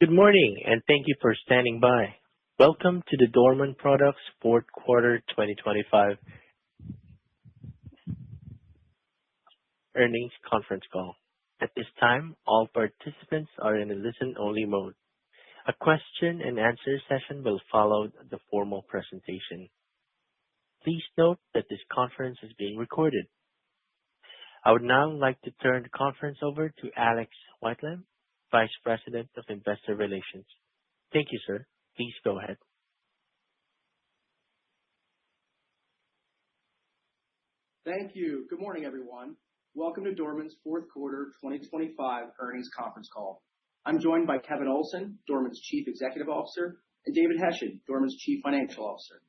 Good morning, and thank you for standing by. Welcome to the Dorman Products fourth quarter 2025 earnings conference call. At this time, all participants are in a listen-only mode. A question and answer session will follow the formal presentation. Please note that this conference is being recorded. I would now like to turn the conference over to Alex Whitelam, Vice President of Investor Relations. Thank you, sir. Please go ahead. Thank you. Good morning, everyone. Welcome to Dorman's fourth quarter 2025 earnings conference call. I'm joined by Kevin Olsen, Dorman's Chief Executive Officer, and David Hession, Dorman's Chief Financial Officer.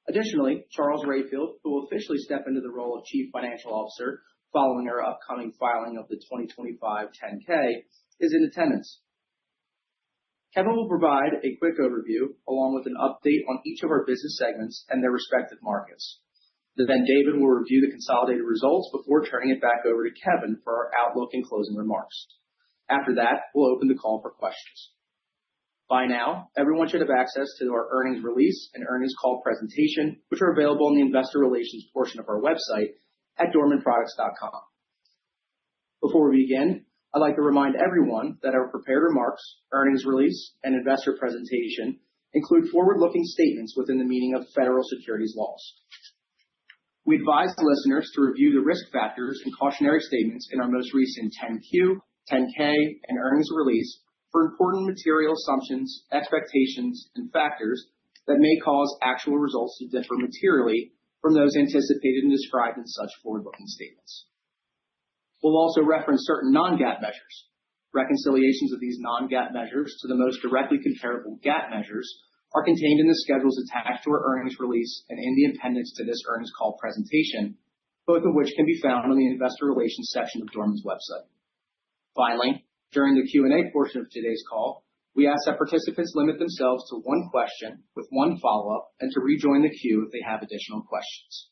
Additionally, Charles Rayfield, who will officially step into the role of Chief Financial Officer following our upcoming filing of the 2025 10-K, is in attendance. Kevin will provide a quick overview along with an update on each of our business segments and their respective markets. Then David will review the consolidated results before turning it back over to Kevin for our outlook and closing remarks. After that, we'll open the call for questions. By now, everyone should have access to our earnings release and earnings call presentation, which are available in the investor relations portion of our website at dormanproducts.com. Before we begin, I'd like to remind everyone that our prepared remarks, earnings release, and investor presentation include forward-looking statements within the meaning of federal securities laws. We advise listeners to review the risk factors and cautionary statements in our most recent 10-Q, 10-K, and earnings release for important material assumptions, expectations, and factors that may cause actual results to differ materially from those anticipated and described in such forward-looking statements. We'll also reference certain non-GAAP measures. Reconciliations of these non-GAAP measures to the most directly comparable GAAP measures are contained in the schedules attached to our earnings release and in the appendix to this earnings call presentation, both of which can be found on the investor relations section of Dorman's website. Finally, during the Q&A portion of today's call, we ask that participants limit themselves to one question with one follow-up and to rejoin the queue if they have additional questions.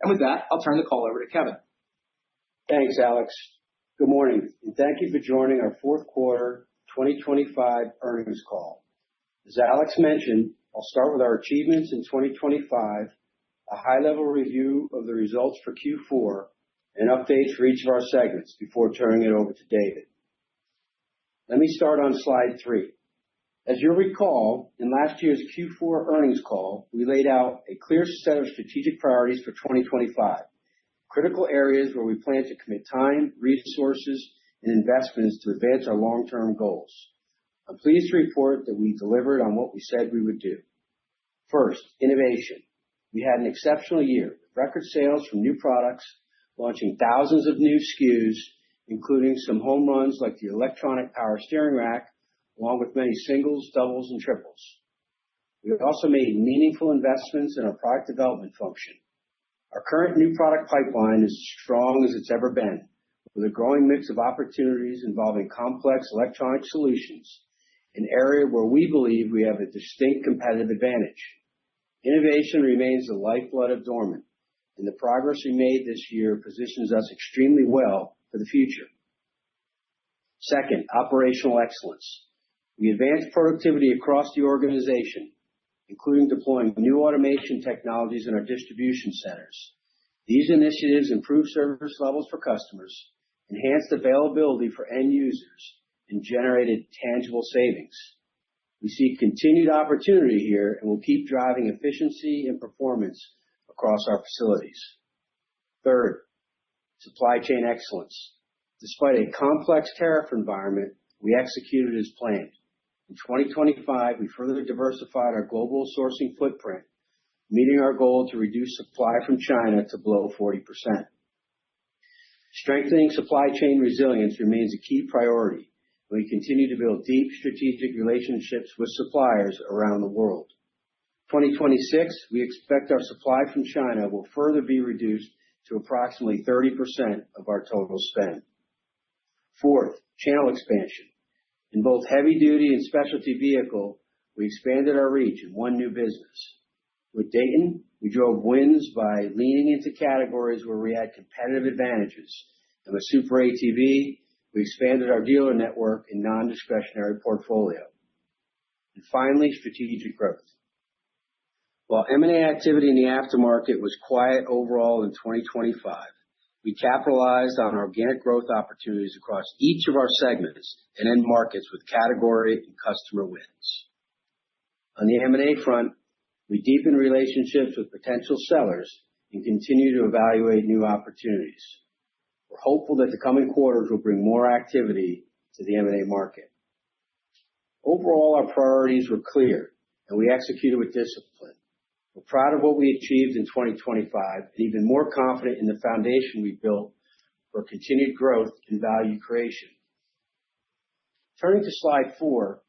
And with that, I'll turn the call over to Kevin. Thanks, Alex. Good morning, and thank you for joining our fourth quarter 2025 earnings call. As Alex mentioned, I'll start with our achievements in 2025, a high-level review of the results for Q4, and updates for each of our segments before turning it over to David. Let me start on slide 3. As you'll recall, in last year's Q4 earnings call, we laid out a clear set of strategic priorities for 2025. Critical areas where we plan to commit time, resources, and investments to advance our long-term goals. I'm pleased to report that we delivered on what we said we would do. First, innovation. We had an exceptional year with record sales from new products, launching thousands of new SKUs, including some home runs like the electronic power steering rack, along with many singles, doubles, and triples. We also made meaningful investments in our product development function. Our current new product pipeline is as strong as it's ever been, with a growing mix of opportunities involving complex electronic solutions, an area where we believe we have a distinct competitive advantage. Innovation remains the lifeblood of Dorman, and the progress we made this year positions us extremely well for the future. Second, operational excellence. We advanced productivity across the organization, including deploying new automation technologies in our distribution centers. These initiatives improve service levels for customers, enhanced availability for end users, and generated tangible savings. We see continued opportunity here and will keep driving efficiency and performance across our facilities. Third, supply chain excellence. Despite a complex tariff environment, we executed as planned. In 2025, we further diversified our global sourcing footprint, meeting our goal to reduce supply from China to below 40%. Strengthening supply chain resilience remains a key priority, and we continue to build deep strategic relationships with suppliers around the world. 2026, we expect our supply from China will further be reduced to approximately 30% of our total spend. Fourth, channel expansion. In both heavy-duty and specialty vehicle, we expanded our reach and won new business. With Dayton, we drove wins by leaning into categories where we had competitive advantages. And with Super ATV, we expanded our dealer network and non-discretionary portfolio. And finally, strategic growth. While M&A activity in the aftermarket was quiet overall in 2025, we capitalized on organic growth opportunities across each of our segments and end markets with category and customer wins. On the M&A front, we deepened relationships with potential sellers and continue to evaluate new opportunities. We're hopeful that the coming quarters will bring more activity to the M&A market. Overall, our priorities were clear, and we executed with discipline. We're proud of what we achieved in 2025 and even more confident in the foundation we built for continued growth and value creation. Turning to slide 4,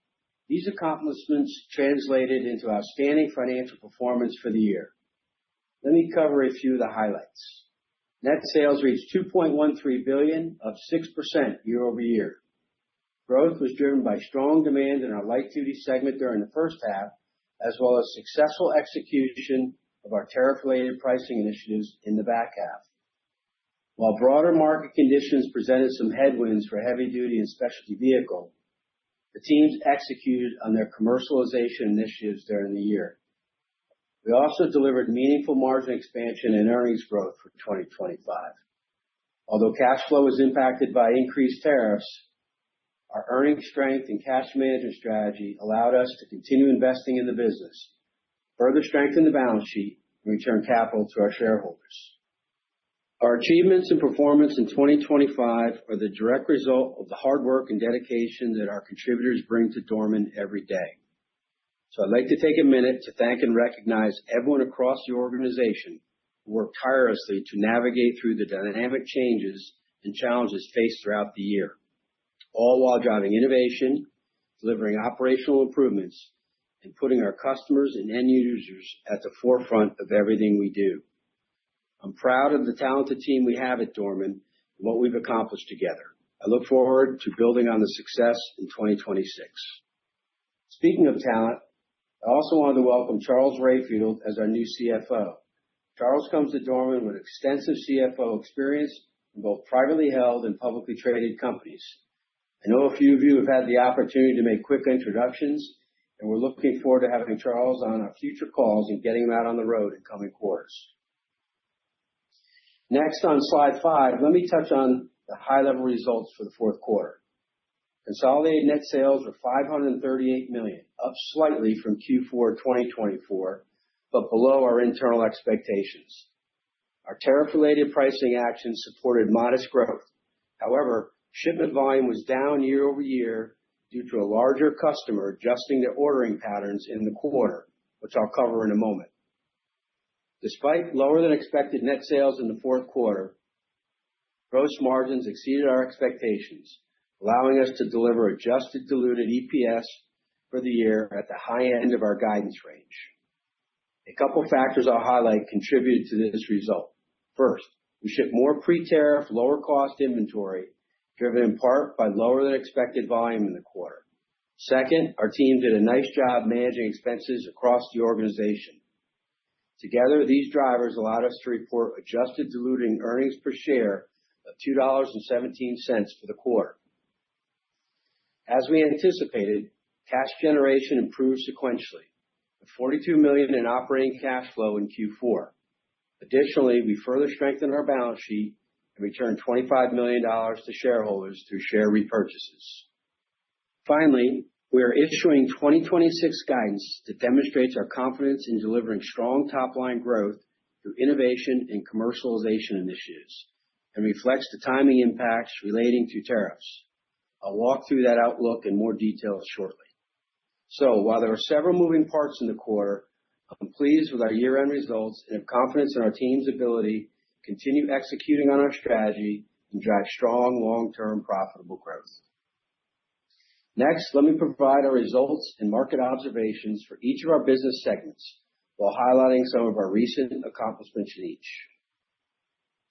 these accomplishments translated into outstanding financial performance for the year. Let me cover a few of the highlights. Net sales reached $2.13 billion, up 6% year-over-year. Growth was driven by strong demand in our light-duty segment during the first half, as well as successful execution of our tariff-related pricing initiatives in the back half. While broader market conditions presented some headwinds for heavy-duty and specialty vehicle, the teams executed on their commercialization initiatives during the year. We also delivered meaningful margin expansion and earnings growth for 2025. Although cash flow was impacted by increased tariffs, our earnings strength and cash management strategy allowed us to continue investing in the business, further strengthen the balance sheet, and return capital to our shareholders. Our achievements and performance in 2025 are the direct result of the hard work and dedication that our contributors bring to Dorman every day. So I'd like to take a minute to thank and recognize everyone across the organization who worked tirelessly to navigate through the dynamic changes and challenges faced throughout the year, all while driving innovation, delivering operational improvements, and putting our customers and end users at the forefront of everything we do. I'm proud of the talented team we have at Dorman and what we've accomplished together. I look forward to building on the success in 2026. Speaking of talent, I also wanted to welcome Charles Rayfield as our new CFO. Charles comes to Dorman with extensive CFO experience in both privately held and publicly traded companies. I know a few of you have had the opportunity to make quick introductions, and we're looking forward to having Charles on our future calls and getting him out on the road in coming quarters. Next, on slide 5, let me touch on the high-level results for the fourth quarter. Consolidated net sales were $538 million, up slightly from Q4 2024, but below our internal expectations. Our tariff-related pricing actions supported modest growth. However, shipment volume was down year-over-year due to a larger customer adjusting their ordering patterns in the quarter, which I'll cover in a moment. Despite lower than expected net sales in the fourth quarter, gross margins exceeded our expectations, allowing us to deliver adjusted diluted EPS for the year at the high end of our guidance range. A couple factors I'll highlight contributed to this result. First, we shipped more pre-tariff, lower cost inventory, driven in part by lower than expected volume in the quarter. Second, our team did a nice job managing expenses across the organization. Together, these drivers allowed us to report adjusted diluted earnings per share of $2.17 for the quarter. As we anticipated, cash generation improved sequentially, with $42 million in operating cash flow in Q4. Additionally, we further strengthened our balance sheet and returned $25 million to shareholders through share repurchases. Finally, we are issuing 2026 guidance that demonstrates our confidence in delivering strong top-line growth through innovation and commercialization initiatives and reflects the timing impacts relating to tariffs. I'll walk through that outlook in more detail shortly. So while there are several moving parts in the quarter, I'm pleased with our year-end results and have confidence in our team's ability to continue executing on our strategy and drive strong, long-term, profitable growth. Next, let me provide our results and market observations for each of our business segments, while highlighting some of our recent accomplishments in each.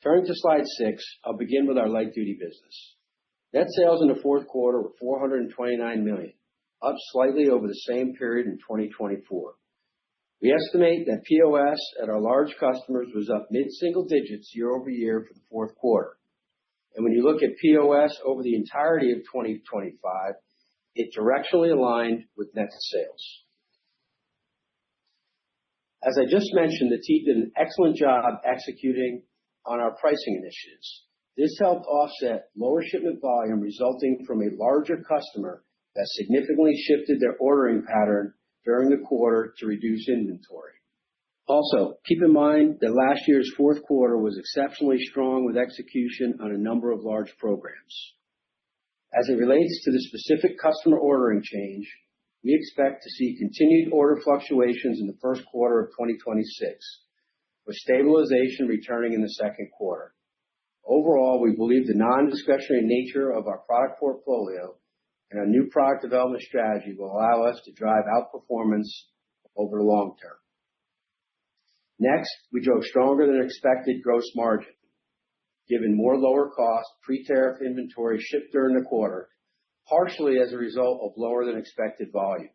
Turning to slide 6, I'll begin with our light-duty business. Net sales in the fourth quarter were $429 million, up slightly over the same period in 2024. We estimate that POS at our large customers was up mid-single digits year-over-year for the fourth quarter. And when you look at POS over the entirety of 2025, it directionally aligned with net sales. As I just mentioned, the team did an excellent job executing on our pricing initiatives. This helped offset lower shipment volume resulting from a larger customer that significantly shifted their ordering pattern during the quarter to reduce inventory. Also, keep in mind that last year's fourth quarter was exceptionally strong with execution on a number of large programs. As it relates to the specific customer ordering change, we expect to see continued order fluctuations in the first quarter of 2026, with stabilization returning in the second quarter. Overall, we believe the non-discretionary nature of our product portfolio and our new product development strategy will allow us to drive outperformance over the long term. Next, we drove stronger than expected gross margin, given more lower cost pre-tariff inventory shipped during the quarter, partially as a result of lower than expected volume.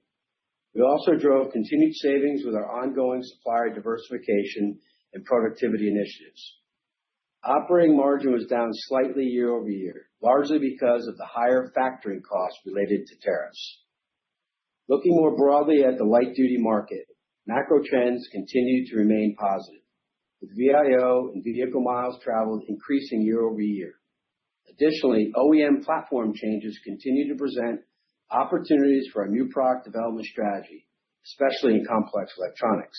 We also drove continued savings with our ongoing supplier diversification and productivity initiatives. Operating margin was down slightly year-over-year, largely because of the higher factoring costs related to tariffs. Looking more broadly at the light-duty market, macro trends continue to remain positive, with VIO and vehicle miles traveled increasing year-over-year. Additionally, OEM platform changes continue to present opportunities for our new product development strategy, especially in complex electronics.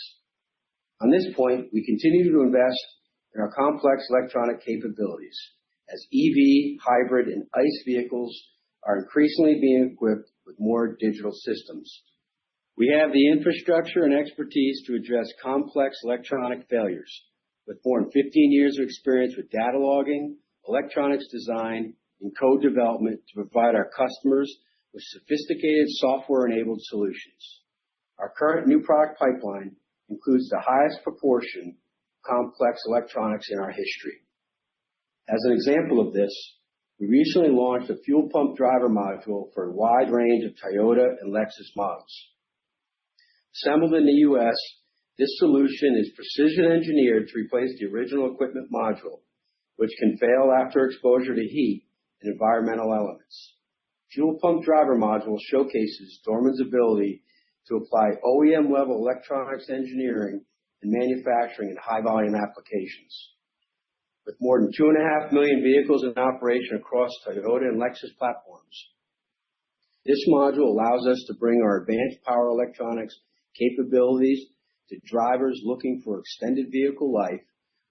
On this point, we continue to invest in our complex electronic capabilities as EV, hybrid, and ICE vehicles are increasingly being equipped with more digital systems. We have the infrastructure and expertise to address complex electronic failures, with more than 15 years of experience with data logging, electronics design, and code development to provide our customers with sophisticated software-enabled solutions. Our current new product pipeline includes the highest proportion of complex electronics in our history. As an example of this, we recently launched a fuel pump driver module for a wide range of Toyota and Lexus models. Assembled in the U.S., this solution is precision engineered to replace the original equipment module, which can fail after exposure to heat and environmental elements. Fuel pump driver module showcases Dorman's ability to apply OEM-level electronics engineering and manufacturing in high-volume applications. With more than 2.5 million vehicles in operation across Toyota and Lexus platforms, this module allows us to bring our advanced power electronics capabilities to drivers looking for extended vehicle life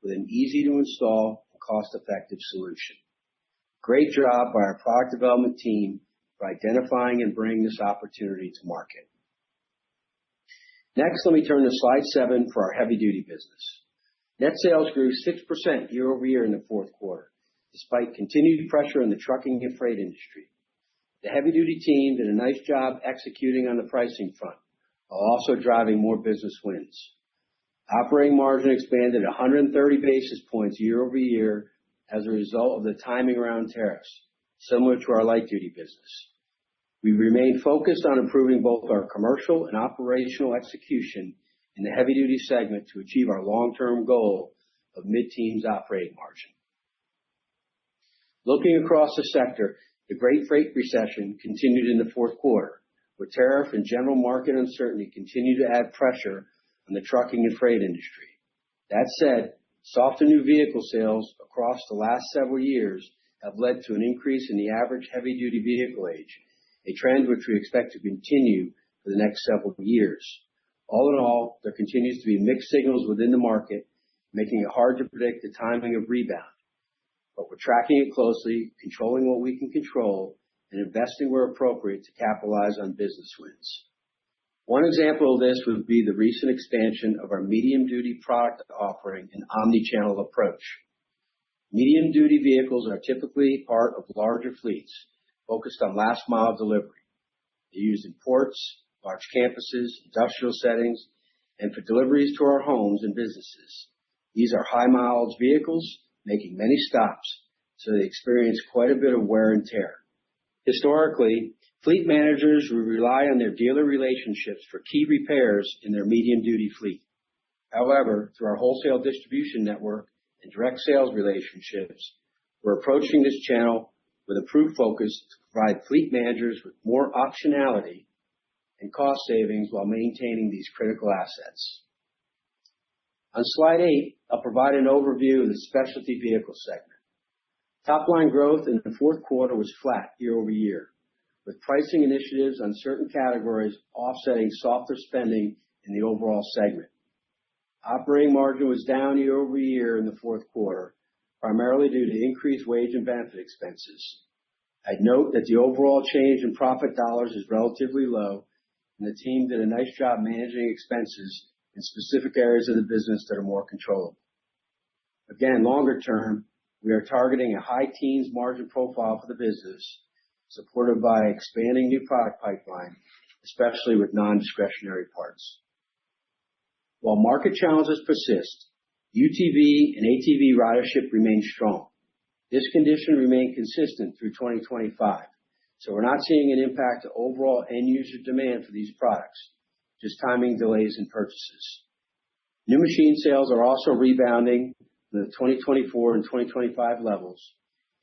with an easy-to-install and cost-effective solution. Great job by our product development team for identifying and bringing this opportunity to market. Next, let me turn to slide 7 for our heavy-duty business. Net sales grew 6% year-over-year in the fourth quarter, despite continued pressure in the trucking and freight industry. The heavy-duty team did a nice job executing on the pricing front, while also driving more business wins. Operating margin expanded 130 basis points year-over-year as a result of the timing around tariffs, similar to our light-duty business. We remain focused on improving both our commercial and operational execution in the heavy-duty segment to achieve our long-term goal of mid-teens operating margin. Looking across the sector, the Great Freight Recession continued in the fourth quarter, where tariff and general market uncertainty continue to add pressure on the trucking and freight industry. That said, softer new vehicle sales across the last several years have led to an increase in the average heavy-duty vehicle age, a trend which we expect to continue for the next several years. All in all, there continues to be mixed signals within the market, making it hard to predict the timing of rebound. But we're tracking it closely, controlling what we can control, and investing where appropriate to capitalize on business wins. One example of this would be the recent expansion of our medium-duty product offering and omni-channel approach. Medium-duty vehicles are typically part of larger fleets focused on last-mile delivery. They're used in ports, large campuses, industrial settings, and for deliveries to our homes and businesses. These are high-mileage vehicles making many stops, so they experience quite a bit of wear and tear. Historically, fleet managers will rely on their dealer relationships for key repairs in their medium-duty fleet. However, through our wholesale distribution network and direct sales relationships, we're approaching this channel with improved focus to provide fleet managers with more optionality and cost savings while maintaining these critical assets. On slide 8, I'll provide an overview of the specialty vehicle segment. Top-line growth in the fourth quarter was flat year-over-year, with pricing initiatives on certain categories offsetting softer spending in the overall segment. Operating margin was down year-over-year in the fourth quarter, primarily due to increased wage and benefit expenses. I'd note that the overall change in profit dollars is relatively low, and the team did a nice job managing expenses in specific areas of the business that are more controllable. Again, longer term, we are targeting a high teens margin profile for the business, supported by expanding new product pipeline, especially with non-discretionary parts. While market challenges persist, UTV and ATV ridership remains strong. This condition remained consistent through 2025, so we're not seeing an impact to overall end-user demand for these products, just timing delays in purchases. New machine sales are also rebounding from the 2024 and 2025 levels,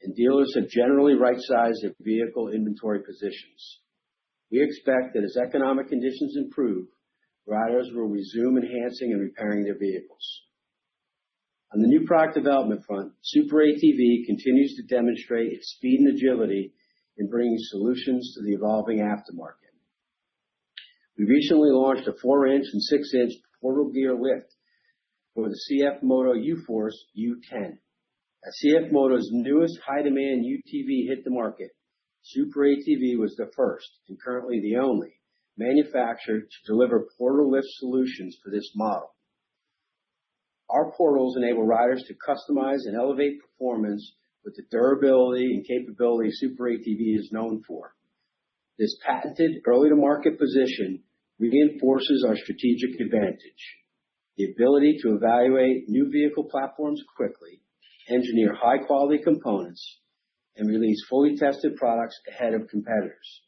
and dealers have generally right-sized their vehicle inventory positions. We expect that as economic conditions improve, riders will resume enhancing and repairing their vehicles. On the new product development front, Super ATV continues to demonstrate its speed and agility in bringing solutions to the evolving aftermarket. We recently launched a 4-inch and 6-inch portal gear lift for the CF Moto U-Force U10. As CF Moto's newest high-demand UTV hit the market, Super ATV was the first, and currently the only, manufacturer to deliver portal lift solutions for this model. Our portals enable riders to customize and elevate performance with the durability and capability Super ATV is known for. This patented early-to-market position reinforces our strategic advantage: the ability to evaluate new vehicle platforms quickly, engineer high-quality components, and release fully tested products ahead of competitors.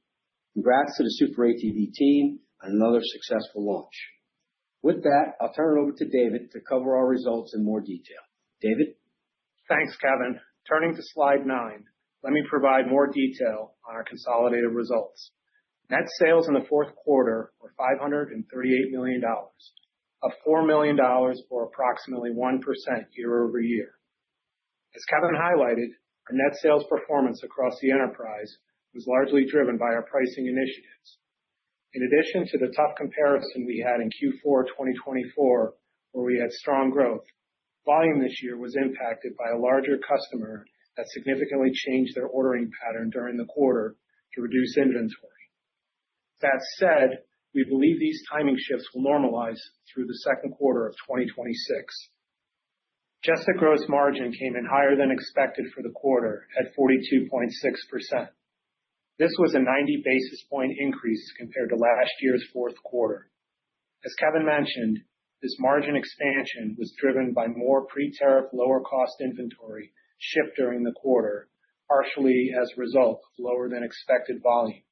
Congrats to the Super ATV team on another successful launch. With that, I'll turn it over to David to cover our results in more detail. David? Thanks, Kevin. Turning to slide 9, let me provide more detail on our consolidated results. Net sales in the fourth quarter were $538 million, up $4 million or approximately 1% year-over-year. As Kevin highlighted, our net sales performance across the enterprise was largely driven by our pricing initiatives. In addition to the tough comparison we had in Q4 2024, where we had strong growth, volume this year was impacted by a larger customer that significantly changed their ordering pattern during the quarter to reduce inventory. That said, we believe these timing shifts will normalize through the second quarter of 2026. Adjusted gross margin came in higher than expected for the quarter at 42.6%. This was a 90 basis point increase compared to last year's fourth quarter. As Kevin mentioned, this margin expansion was driven by more pre-tariff lower cost inventory shipped during the quarter, partially as a result of lower than expected volume.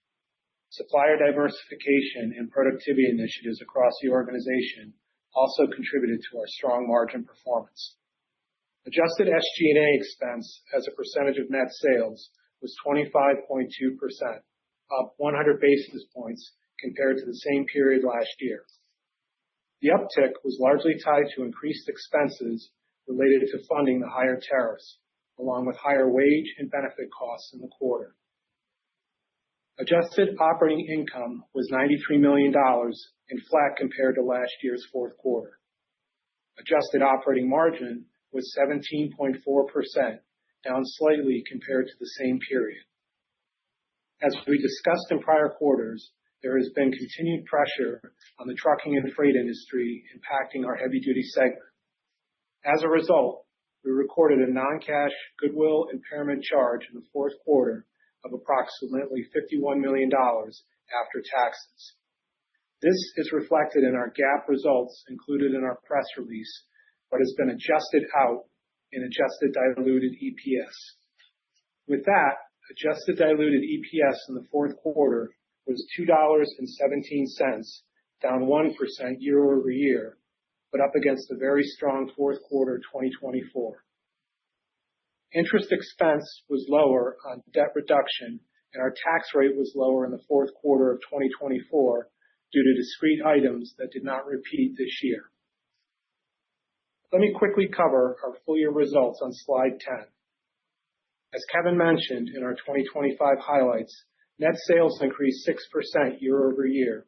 Supplier diversification and productivity initiatives across the organization also contributed to our strong margin performance. Adjusted SG&A expense as a percentage of net sales was 25.2%, up 100 basis points compared to the same period last year. The uptick was largely tied to increased expenses related to funding the higher tariffs, along with higher wage and benefit costs in the quarter. Adjusted operating income was $93 million and flat compared to last year's fourth quarter. Adjusted operating margin was 17.4%, down slightly compared to the same period. As we discussed in prior quarters, there has been continued pressure on the trucking and freight industry impacting our heavy-duty segment. As a result, we recorded a non-cash goodwill impairment charge in the fourth quarter of approximately $51 million after taxes. This is reflected in our GAAP results included in our press release, but has been adjusted out in adjusted diluted EPS. With that, adjusted diluted EPS in the fourth quarter was $2.17, down 1% year-over-year, but up against a very strong fourth quarter 2024. Interest expense was lower on debt reduction, and our tax rate was lower in the fourth quarter of 2024 due to discrete items that did not repeat this year. Let me quickly cover our full year results on slide 10. As Kevin mentioned in our 2025 highlights, net sales increased 6% year over year,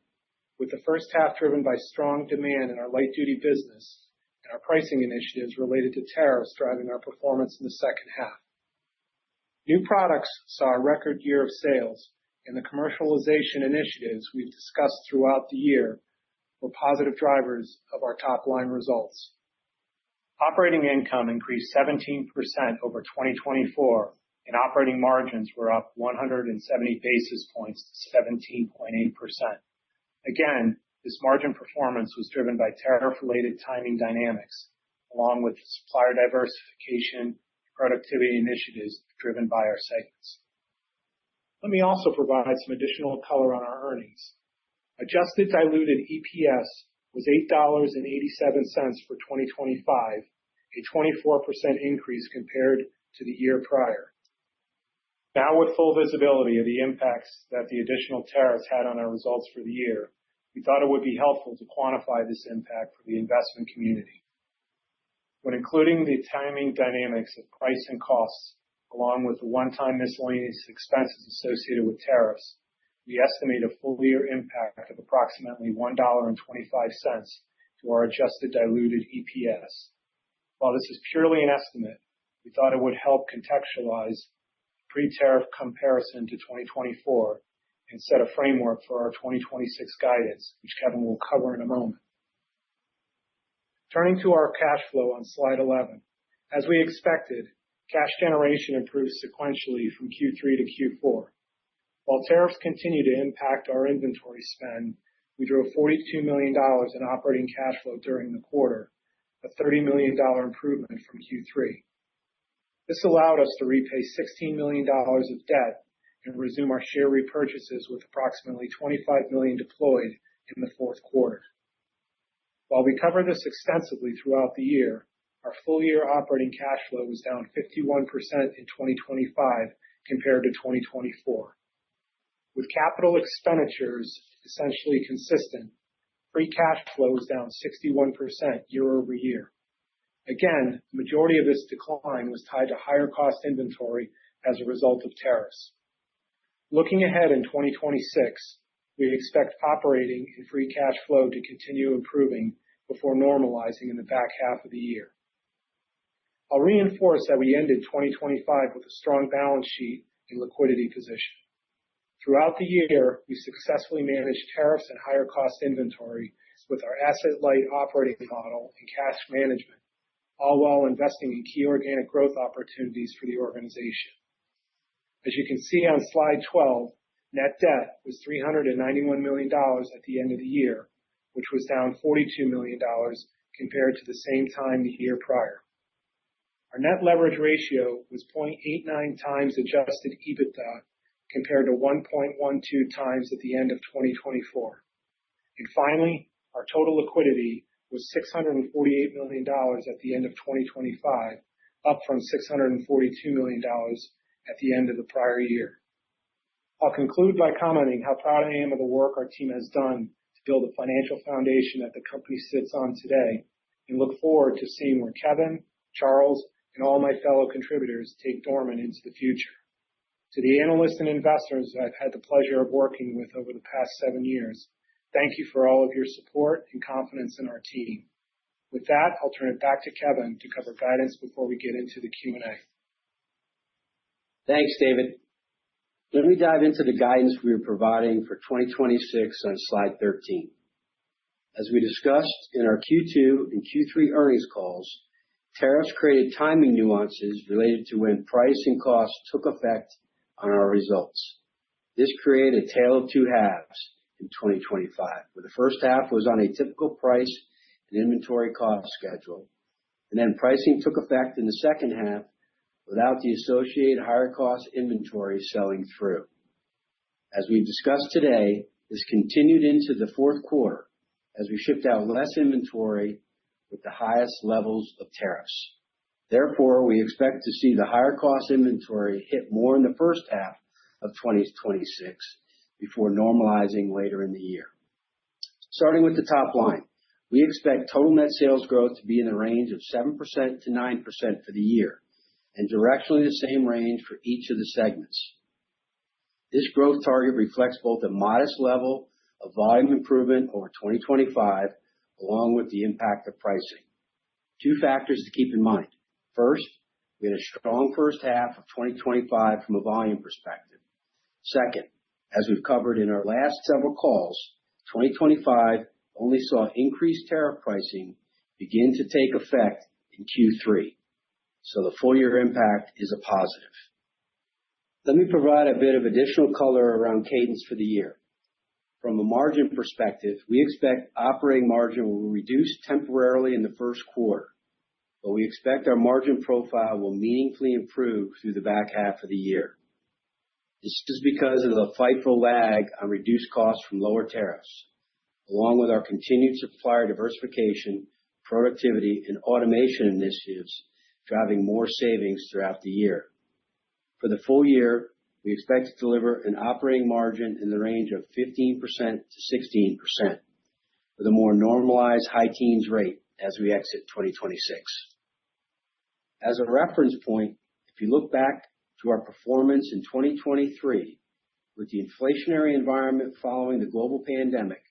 with the first half driven by strong demand in our light-duty business and our pricing initiatives related to tariffs driving our performance in the second half. New products saw a record year of sales, and the commercialization initiatives we've discussed throughout the year were positive drivers of our top-line results. Operating income increased 17% over 2024, and operating margins were up 170 basis points to 17.8%. Again, this margin performance was driven by tariff-related timing dynamics, along with supplier diversification and productivity initiatives driven by our segments. Let me also provide some additional color on our earnings. Adjusted diluted EPS was $8.87 for 2025, a 24% increase compared to the year prior. Now, with full visibility of the impacts that the additional tariffs had on our results for the year, we thought it would be helpful to quantify this impact for the investment community. When including the timing dynamics of price and costs, along with the one-time miscellaneous expenses associated with tariffs, we estimate a full year impact of approximately $1.25 to our adjusted diluted EPS. While this is purely an estimate, we thought it would help contextualize pre-tariff comparison to 2024 and set a framework for our 2026 guidance, which Kevin will cover in a moment. Turning to our cash flow on slide 11, as we expected, cash generation improved sequentially from Q3 to Q4. While tariffs continue to impact our inventory spend, we drove $42 million in operating cash flow during the quarter, a $30 million improvement from Q3. This allowed us to repay $16 million of debt and resume our share repurchases with approximately $25 million deployed in the fourth quarter. While we covered this extensively throughout the year, our full year operating cash flow was down 51% in 2025 compared to 2024. With capital expenditures essentially consistent, free cash flow was down 61% year over year. Again, the majority of this decline was tied to higher cost inventory as a result of tariffs. Looking ahead in 2026, we expect operating and free cash flow to continue improving before normalizing in the back half of the year. I'll reinforce that we ended 2025 with a strong balance sheet and liquidity position. Throughout the year, we successfully managed tariffs and higher cost inventory with our asset-light operating model and cash management, all while investing in key organic growth opportunities for the organization. As you can see on slide 12, net debt was $391 million at the end of the year, which was down $42 million compared to the same time the year prior. Our net leverage ratio was 0.89 times adjusted EBITDA compared to 1.12 times at the end of 2024. And finally, our total liquidity was $648 million at the end of 2025, up from $642 million at the end of the prior year. I'll conclude by commenting how proud I am of the work our team has done to build a financial foundation that the company sits on today, and look forward to seeing where Kevin, Charles, and all my fellow contributors take Dorman into the future. To the analysts and investors I've had the pleasure of working with over the past 7 years, thank you for all of your support and confidence in our team. With that, I'll turn it back to Kevin to cover guidance before we get into the Q&A. Thanks, David. Let me dive into the guidance we are providing for 2026 on slide 13. As we discussed in our Q2 and Q3 earnings calls, tariffs created timing nuances related to when price and cost took effect on our results. This created a tale of two halves in 2025, where the first half was on a typical price and inventory cost schedule, and then pricing took effect in the second half without the associated higher cost inventory selling through. As we've discussed today, this continued into the fourth quarter as we shipped out less inventory with the highest levels of tariffs. Therefore, we expect to see the higher cost inventory hit more in the first half of 2026 before normalizing later in the year. Starting with the top line, we expect total net sales growth to be in the range of 7% to 9% for the year, and directionally the same range for each of the segments. This growth target reflects both a modest level of volume improvement over 2025, along with the impact of pricing. Two factors to keep in mind. First, we had a strong first half of 2025 from a volume perspective. Second, as we've covered in our last several calls, 2025 only saw increased tariff pricing begin to take effect in Q3, so the full year impact is a positive. Let me provide a bit of additional color around cadence for the year. From a margin perspective, we expect operating margin will reduce temporarily in the first quarter, but we expect our margin profile will meaningfully improve through the back half of the year. This is because of the FIFO lag on reduced costs from lower tariffs, along with our continued supplier diversification, productivity, and automation initiatives driving more savings throughout the year. For the full year, we expect to deliver an operating margin in the range of 15% to 16%, with a more normalized high teens rate as we exit 2026. As a reference point, if you look back to our performance in 2023, with the inflationary environment following the global pandemic,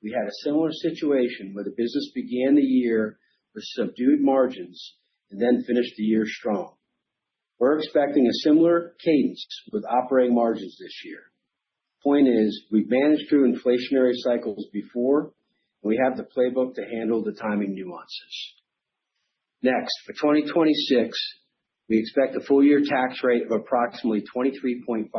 we had a similar situation where the business began the year with subdued margins and then finished the year strong. We're expecting a similar cadence with operating margins this year. Point is, we've managed through inflationary cycles before, and we have the playbook to handle the timing nuances. Next, for 2026, we expect a full year tax rate of approximately 23.5%.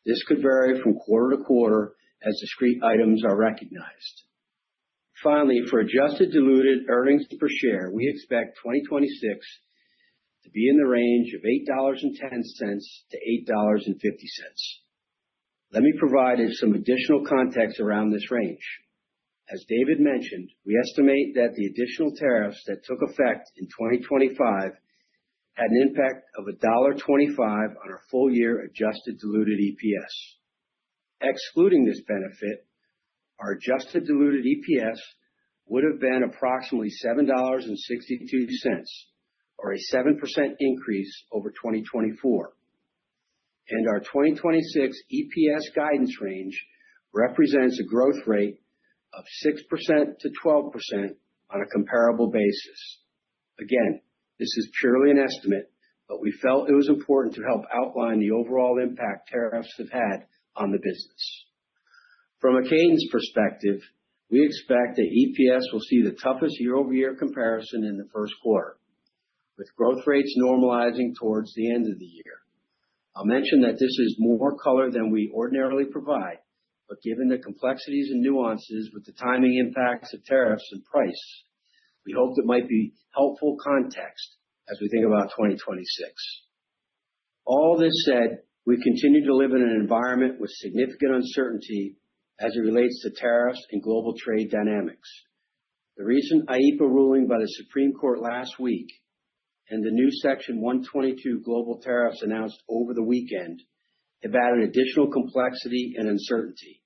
This could vary from quarter to quarter as discrete items are recognized. Finally, for adjusted diluted earnings per share, we expect 2026 to be in the range of $8.10 to $8.50. Let me provide some additional context around this range. As David mentioned, we estimate that the additional tariffs that took effect in 2025 had an impact of $1.25 on our full year adjusted diluted EPS. Excluding this benefit, our adjusted diluted EPS would have been approximately $7.62, or a 7% increase over 2024. And our 2026 EPS guidance range represents a growth rate of 6% to 12% on a comparable basis. Again, this is purely an estimate, but we felt it was important to help outline the overall impact tariffs have had on the business. From a cadence perspective, we expect that EPS will see the toughest year-over-year comparison in the first quarter, with growth rates normalizing towards the end of the year. I'll mention that this is more color than we ordinarily provide, but given the complexities and nuances with the timing impacts of tariffs and price, we hoped it might be helpful context as we think about 2026. All this said, we continue to live in an environment with significant uncertainty as it relates to tariffs and global trade dynamics. The recent IEEPA ruling by the Supreme Court last week and the new Section 122 global tariffs announced over the weekend have added additional complexity and uncertainty.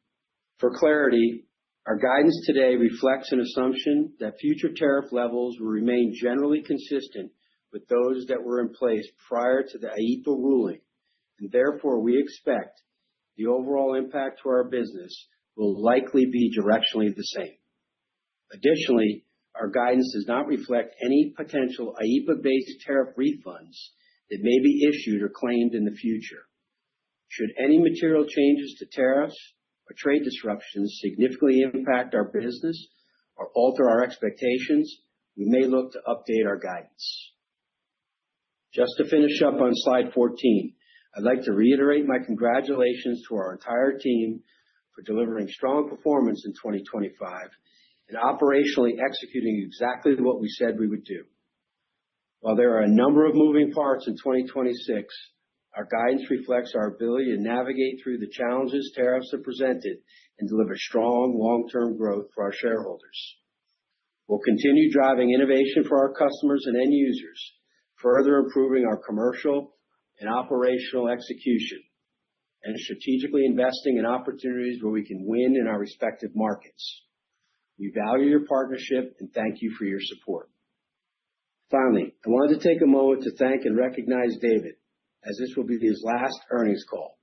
For clarity, our guidance today reflects an assumption that future tariff levels will remain generally consistent with those that were in place prior to the IEEPA ruling, and therefore we expect the overall impact to our business will likely be directionally the same. Additionally, our guidance does not reflect any potential IEEPA-based tariff refunds that may be issued or claimed in the future. Should any material changes to tariffs or trade disruptions significantly impact our business or alter our expectations, we may look to update our guidance. Just to finish up on slide 14, I'd like to reiterate my congratulations to our entire team for delivering strong performance in 2025 and operationally executing exactly what we said we would do. While there are a number of moving parts in 2026, our guidance reflects our ability to navigate through the challenges tariffs have presented and deliver strong long-term growth for our shareholders. We'll continue driving innovation for our customers and end users, further improving our commercial and operational execution, and strategically investing in opportunities where we can win in our respective markets. We value your partnership and thank you for your support. Finally, I wanted to take a moment to thank and recognize David, as this will be his last earnings call.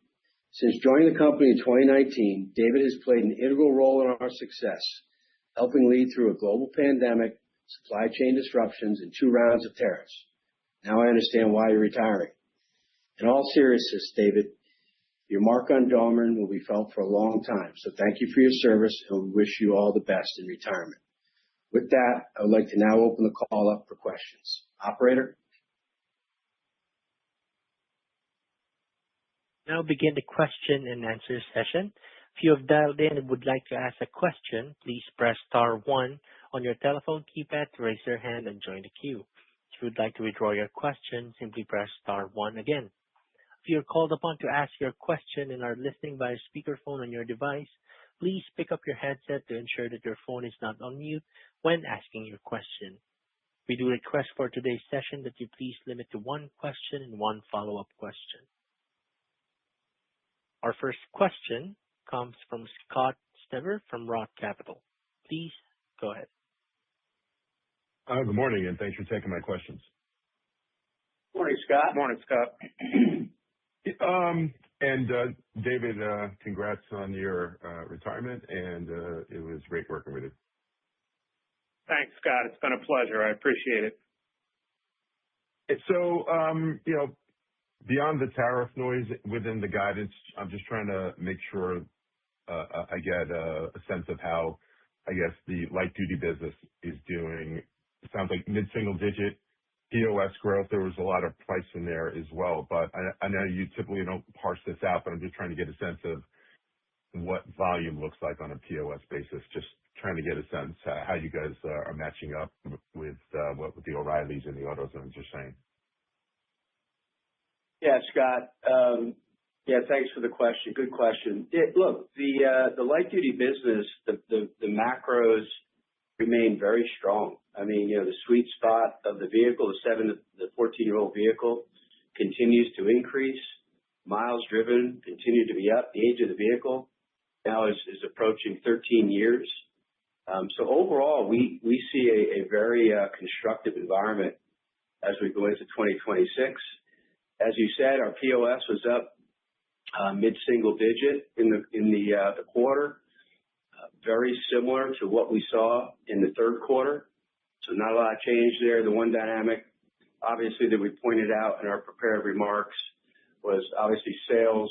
Since joining the company in 2019, David has played an integral role in our success, helping lead through a global pandemic, supply chain disruptions, and 2 rounds of tariffs. Now I understand why you're retiring. In all seriousness, David, your mark on Dorman will be felt for a long time, so thank you for your service, and we wish you all the best in retirement. With that, I would like to now open the call up for questions. Operator? Now begin the question and answer session. If you have dialed in and would like to ask a question, please press star 1 on your telephone keypad to raise your hand and join the queue. If you would like to withdraw your question, simply press star 1 again. If you are called upon to ask your question and are listening via speakerphone on your device, please pick up your headset to ensure that your phone is not on mute when asking your question. We do request for today's session that you please limit to 1 question and 1 follow-up question. Our first question comes from Scott Stember from Roth Capital. Please go ahead. Good morning, and thanks for taking my questions. Morning, Scott. Morning, Scott. And David, congrats on your retirement, and it was great working with you. Thanks, Scott. It's been a pleasure. I appreciate it. So, beyond the tariff noise within the guidance, I'm just trying to make sure I get a sense of how, I guess, the light-duty business is doing. It sounds like mid-single digit POS growth. There was a lot of price in there as well, but I know you typically don't parse this out, but I'm just trying to get a sense of what volume looks like on a POS basis, just trying to get a sense how you guys are matching up with what the O'Reillys and the AutoZones are saying. Yeah, Scott. Yeah, thanks for the question. Good question. Look, the light-duty business, the macros remain very strong. I mean, the sweet spot of the vehicle, the 7 to 14-year-old vehicle, continues to increase. Miles driven continue to be up. The age of the vehicle now is approaching 13 years. So overall, we see a very constructive environment as we go into 2026. As you said, our POS was up mid-single digit in the quarter, very similar to what we saw in the third quarter. So not a lot of change there. The one dynamic, obviously, that we pointed out in our prepared remarks was obviously sales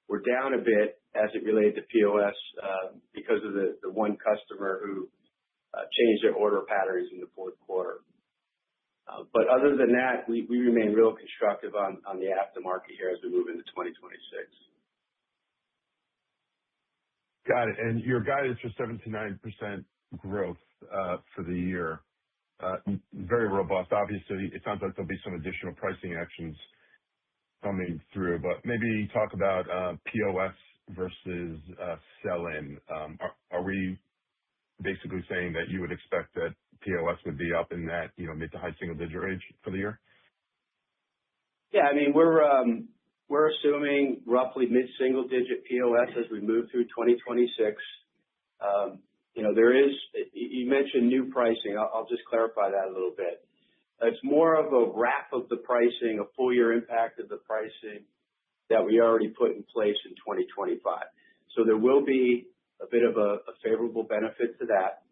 were down a bit as it related to POS because of the one customer who changed their order patterns in the fourth quarter. But other than that, we remain real constructive on the aftermarket here as we move into 2026. Got it. And your guidance for 7-9% growth for the year, very robust. Obviously, it sounds like there'll be some additional pricing actions coming through, but maybe talk about POS versus sell-in. Are we basically saying that you would expect that POS would be up in that mid to high single digit range for the year? Yeah, I mean, we're assuming roughly mid-single digit POS as we move through 2026. You mentioned new pricing. I'll just clarify that a little bit. It's more of a wrap of the pricing, a full year impact of the pricing that we already put in place in 2025. So there will be a bit of a favorable benefit to that.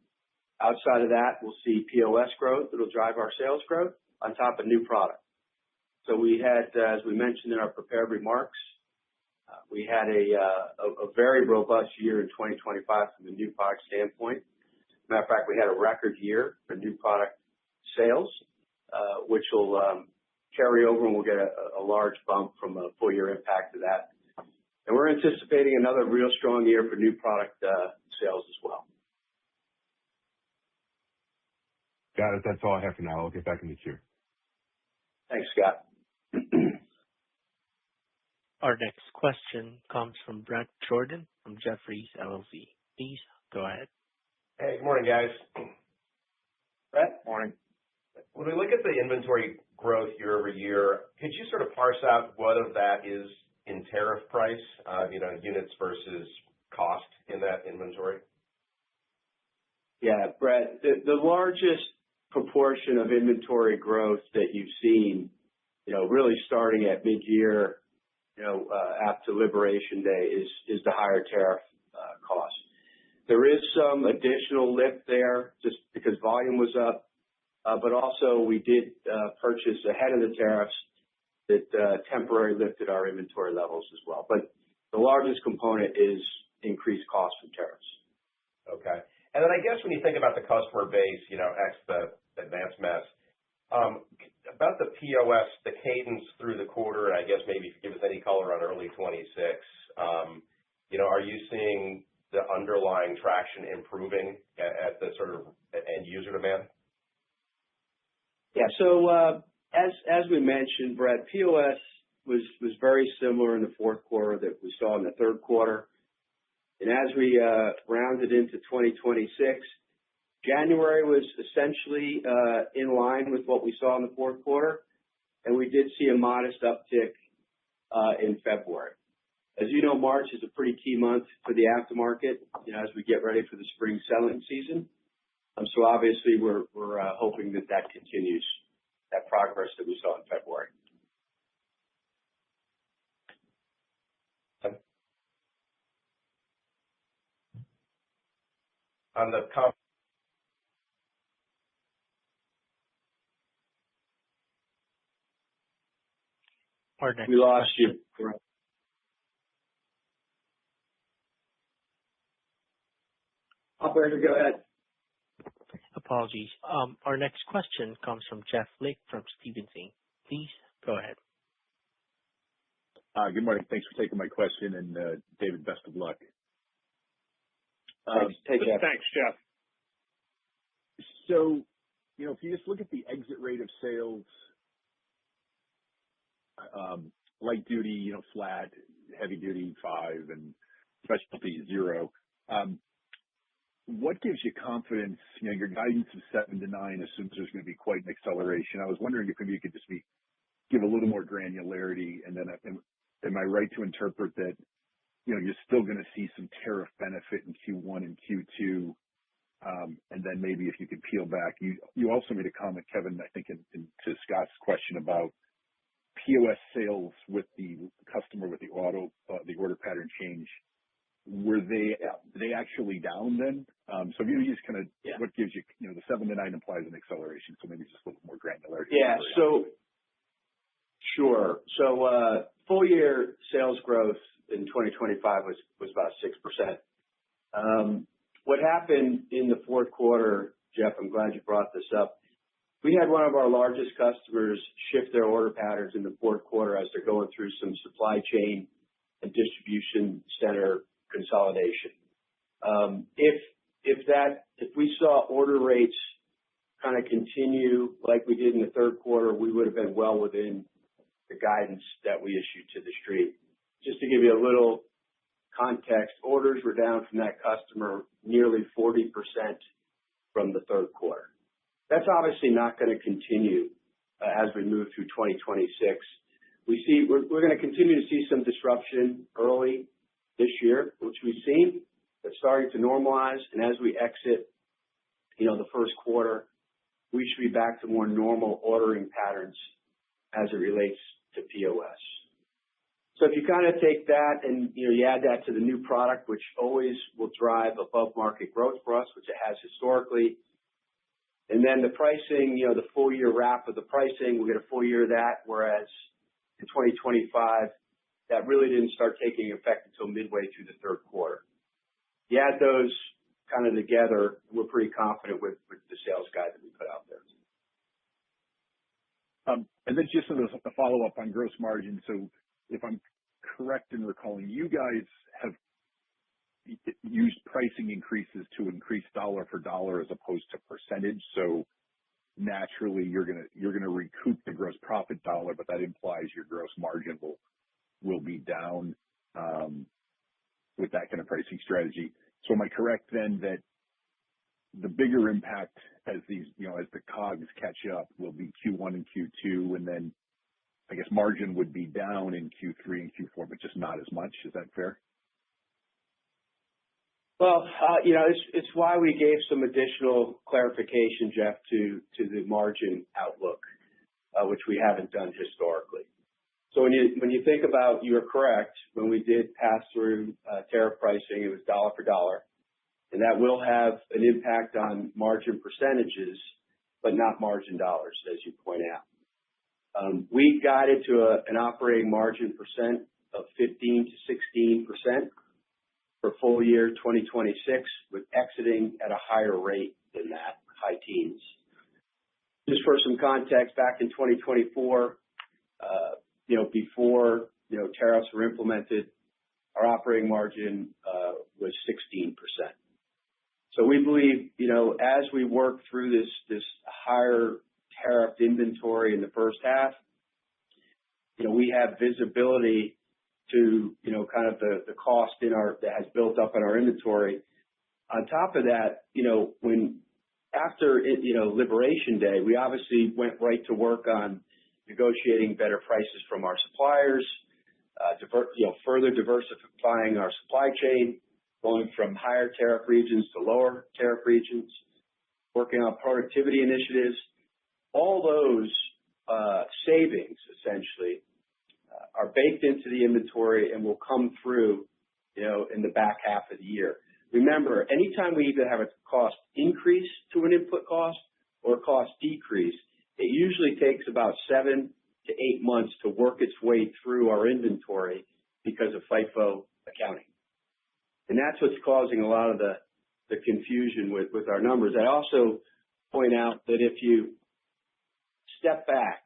Outside of that, we'll see POS growth. It'll drive our sales growth on top of new product. So we had, as we mentioned in our prepared remarks, we had a very robust year in 2025 from a new product standpoint. Matter of fact, we had a record year for new product sales, which will carry over, and we'll get a large bump from a full year impact of that. And we're anticipating another real strong year for new product sales as well. Got it. That's all I have for now. I'll get back in the queue. Thanks, Scott. Our next question comes from Bret Jordan from Jefferies LLC. Please go ahead. Hey, good morning, guys. Brett? Morning. When we look at the inventory growth year-over-year, could you sort of parse out what of that is in tariff price, units versus cost in that inventory? Yeah, Brett, the largest proportion of inventory growth that you've seen, really starting at mid-year, after Liberation Day is the higher tariff cost. There is some additional lift there just because volume was up, but also we did purchase ahead of the tariffs that temporarily lifted our inventory levels as well. But the largest component is increased cost from tariffs. Okay. And then I guess when you think about the customer base, ex the advanced mess, about the POS, the cadence through the quarter, and I guess maybe if you give us any color on early 26, are you seeing the underlying traction improving at the sort of end user demand? Yeah. So as we mentioned, Brett, POS was very similar in the fourth quarter that we saw in the third quarter. And as we rounded into 2026, January was essentially in line with what we saw in the fourth quarter, and we did see a modest uptick in February. As you know, March is a pretty key month for the aftermarket, as we get ready for the spring selling season. So obviously, we're hoping that continues, that progress that we saw in February. On the we lost you. Operator, go ahead. Apologies. Our next question comes from Jeff Lick from Stephens Inc. Please go ahead. Good morning. Thanks for taking my question, and David, best of luck. Take care. Thanks, Jeff. So, if you just look at the exit rate of sales, light duty, flat, heavy duty 5, and specialty 0. What gives you confidence? Your guidance of 7 to 9 assumes there's going to be quite an acceleration. I was wondering if maybe you could just give a little more granularity, and then am I right to interpret that you're still going to see some tariff benefit in Q1 and Q2, and then maybe if you could peel back. You also made a comment, Kevin, I think, to Scott's question about POS sales with the customer with the order pattern change. Were they actually down then? So maybe just kind of what gives you, the 7 to 9 implies an acceleration, so maybe just a little more granularity. Yeah. So sure. So full year sales growth in 2025 was about 6%. What happened in the fourth quarter, Jeff, I'm glad you brought this up. We had one of our largest customers shift their order patterns in the fourth quarter as they're going through some supply chain and distribution center consolidation. If we saw order rates kind of continue like we did in the third quarter, we would have been well within the guidance that we issued to the street. Just to give you a little context, orders were down from that customer nearly 40% from the third quarter. That's obviously not going to continue as we move through 2026. We're going to continue to see some disruption early this year, which we've seen. It's starting to normalize, and as we exit, the first quarter, we should be back to more normal ordering patterns as it relates to POS. So if you kind of take that and you add that to the new product, which always will drive above market growth for us, which it has historically, and then the pricing, the full year wrap of the pricing, we'll get a full year of that, whereas in 2025, that really didn't start taking effect until midway through the third quarter. You add those kind of together, we're pretty confident with the sales guide that we put out there. And then just a follow-up on gross margin. So if I'm correct in recalling, you guys have used pricing increases to increase dollar for dollar as opposed to percentage. So naturally, you're gonna recoup the gross profit dollar, but that implies your gross margin will be down with that kind of pricing strategy. So am I correct then that the bigger impact as these, as the COGS catch up will be Q1 and Q2, and then I guess margin would be down in Q3 and Q4, but just not as much. Is that fair? Well, it's why we gave some additional clarification, Jeff, to the margin outlook, which we haven't done historically. So when you think about, you are correct, when we did pass through tariff pricing, it was dollar for dollar, and that will have an impact on margin percentages, but not margin dollars, as you point out. We guided to an operating margin percent of 15 to 16% for full year 2026, with exiting at a higher rate than that, high teens. Just for some context, back in 2024, before tariffs were implemented, our operating margin was 16%. So we believe, as we work through this higher tariff inventory in the first half, we have visibility to kind of the cost that has built up in our inventory. On top of that, after Liberation Day, we obviously went right to work on negotiating better prices from our suppliers, further diversifying our supply chain, going from higher tariff regions to lower tariff regions, working on productivity initiatives. All those savings, essentially, are baked into the inventory and will come through, in the back half of the year. Remember, anytime we either have a cost increase to an input cost or a cost decrease, it usually takes about 7 to 8 months to work its way through our inventory because of FIFO accounting. And that's what's causing a lot of the confusion with our numbers. I also point out that if you step back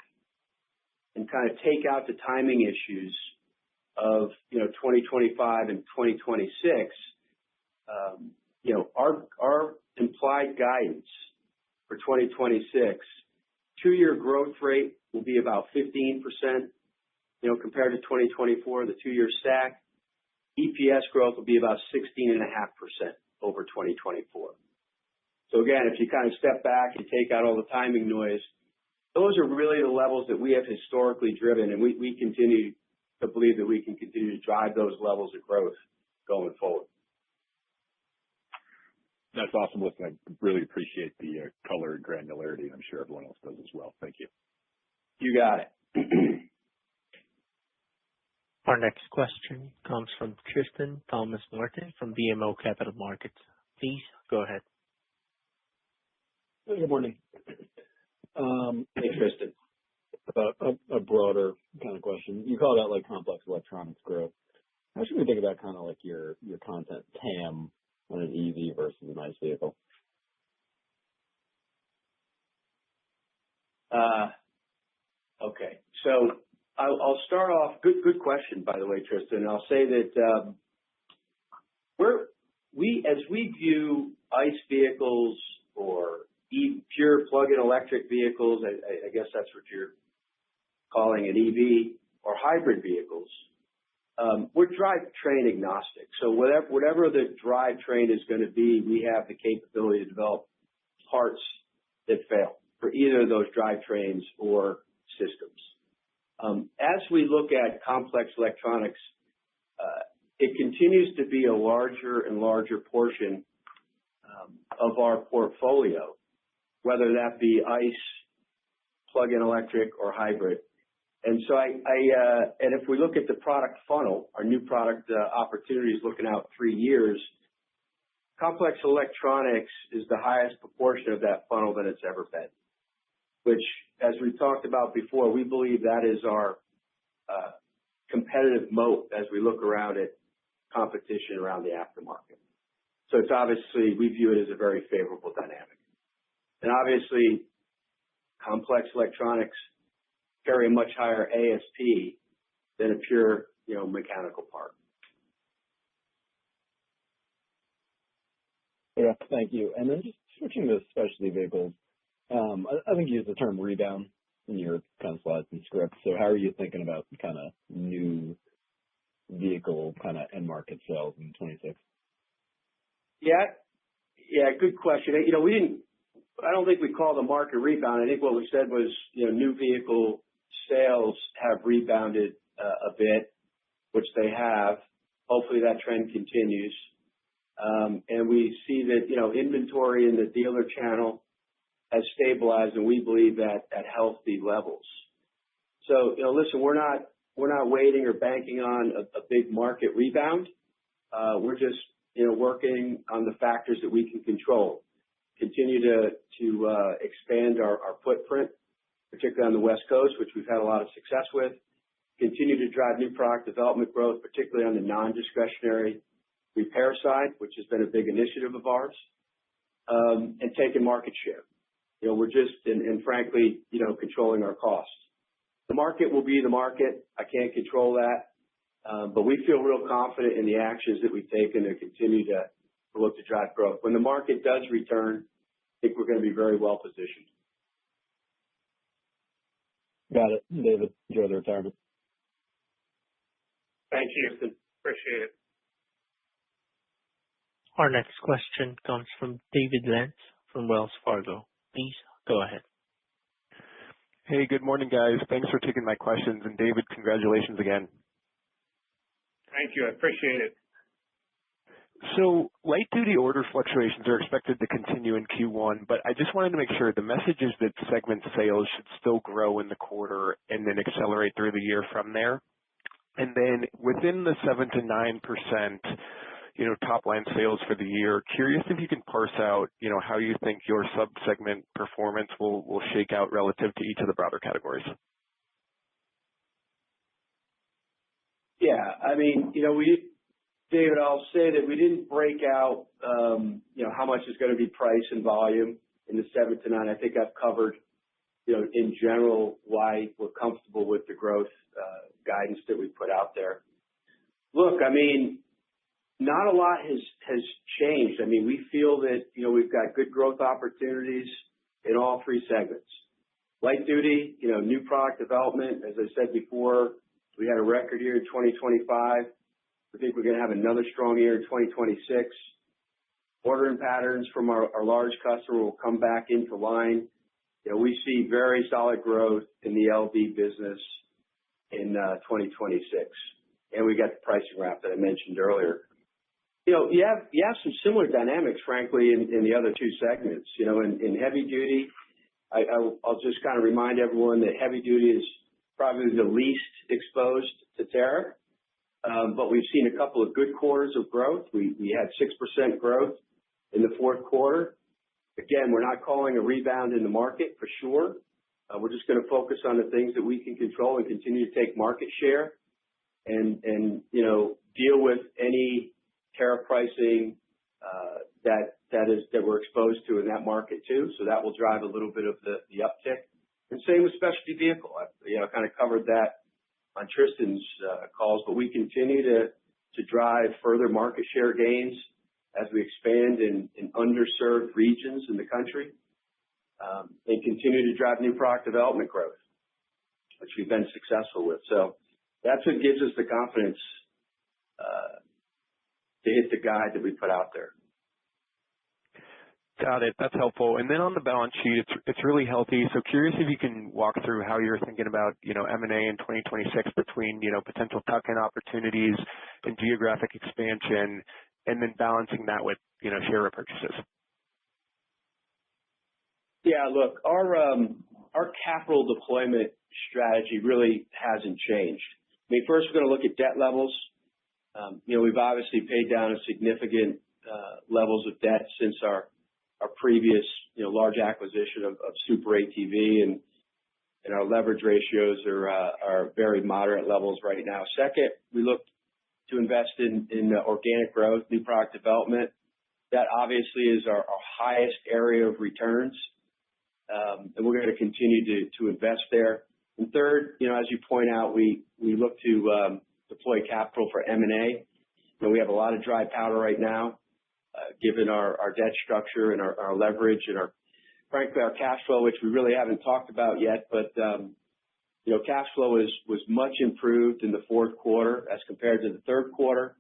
and kind of take out the timing issues of 2025 and 2026, our implied guidance for 2026, 2-year growth rate will be about 15%, compared to 2024, the 2-year stack. EPS growth will be about 16.5% over 2024. So again, if you kind of step back and take out all the timing noise, those are really the levels that we have historically driven, and we continue to believe that we can continue to drive those levels of growth going forward. That's awesome. Listen, I really appreciate the color and granularity, and I'm sure everyone else does as well. Thank you. You got it. Our next question comes from Tristan Thomas-Martin from BMO Capital Markets. Please go ahead. Good morning. Hey, Tristan. About a broader kind of question. You called out like complex electronics growth. How should we think about kind of like your content TAM on an EV versus an ICE vehicle? Okay. So I'll start off. Good question, by the way, Tristan. I'll say that as we view ICE vehicles or pure plug-in electric vehicles, I guess that's what you're calling an EV, or hybrid vehicles, we're drivetrain agnostic. So whatever the drivetrain is going to be, we have the capability to develop parts that fail for either of those drivetrains or systems. As we look at complex electronics, it continues to be a larger and larger portion of our portfolio, whether that be ICE, plug-in electric, or hybrid. And so and if we look at the product funnel, our new product opportunities looking out 3 years, complex electronics is the highest proportion of that funnel that it's ever been, which, as we talked about before, we believe that is our competitive moat as we look around at competition around the aftermarket. So it's obviously, we view it as a very favorable dynamic. And obviously, complex electronics carry a much higher ASP than a pure, mechanical part. Yeah, thank you. And then just switching to specialty vehicles, I think you used the term rebound in your kind of slides and scripts. So how are you thinking about kind of new vehicle kind of end market sales in 26? Yeah, Yeah, good question. I don't think we call the market rebound. I think what we said was, new vehicle sales have rebounded a bit, which they have. Hopefully that trend continues. And we see that, inventory in the dealer channel has stabilized, and we believe that at healthy levels. So, listen, we're not waiting or banking on a big market rebound. We're just, working on the factors that we can control. Continue to expand our footprint, particularly on the West Coast, which we've had a lot of success with. Continue to drive new product development growth, particularly on the non-discretionary repair side, which has been a big initiative of ours, and taking market share. We're just, and frankly, controlling our costs. The market will be the market. I can't control that. But we feel real confident in the actions that we've taken to continue to look to drive growth. When the market does return, I think we're going to be very well positioned. Got it. David, enjoy the retirement. Thank you. Appreciate it. Our next question comes from David Lentz from Wells Fargo. Please go ahead. Hey, good morning, guys. Thanks for taking my questions. And David, congratulations again. Thank you. I appreciate it. So light-duty order fluctuations are expected to continue in Q1, but I just wanted to make sure the message is that segment sales should still grow in the quarter and then accelerate through the year from there. And then within the 7 to 9%, top-line sales for the year, curious if you can parse out, how you think your sub-segment performance will shake out relative to each of the broader categories. Yeah, I mean, David, I'll say that we didn't break out, how much is going to be price and volume in the 7 to 9. I think I've covered, in general, why we're comfortable with the growth guidance that we put out there. Look, I mean, not a lot has changed. I mean, we feel that, we've got good growth opportunities in all three segments. Light duty, new product development, as I said before, we had a record year in 2025. I think we're going to have another strong year in 2026. Ordering patterns from our large customer will come back into line. We see very solid growth in the LV business in 2026. And we got the pricing wrap that I mentioned earlier. You have some similar dynamics, frankly, in the other two segments. In heavy duty, I'll just kind of remind everyone that heavy duty is probably the least exposed to tariff. But we've seen a couple of good quarters of growth. We had 6% growth in the fourth quarter. Again, we're not calling a rebound in the market for sure. We're just going to focus on the things that we can control and continue to take market share and deal with any tariff pricing that we're exposed to in that market too. So that will drive a little bit of the uptick. And same with specialty vehicle. I kind of covered that on Tristan's calls, but we continue to drive further market share gains as we expand in underserved regions in the country, and continue to drive new product development growth, which we've been successful with. So that's what gives us the confidence to hit the guide that we put out there. Got it. That's helpful. And then on the balance sheet, it's really healthy. So curious if you can walk through how you're thinking about, M&A in 2026 between, potential tuck-in opportunities and geographic expansion, and then balancing that with, share repurchases. Yeah, look, our capital deployment strategy really hasn't changed. I mean, first we're going to look at debt levels. We've obviously paid down a significant levels of debt since our previous, large acquisition of Super ATV, and our leverage ratios are very moderate levels right now. Second, we look to invest in organic growth, new product development. That obviously is our highest area of returns, and we're going to continue to invest there. And third, as you point out, we look to deploy capital for M&A. We have a lot of dry powder right now, given our debt structure and our leverage and frankly, our cash flow, which we really haven't talked about yet. But, cash flow was much improved in the fourth quarter as compared to the third quarter.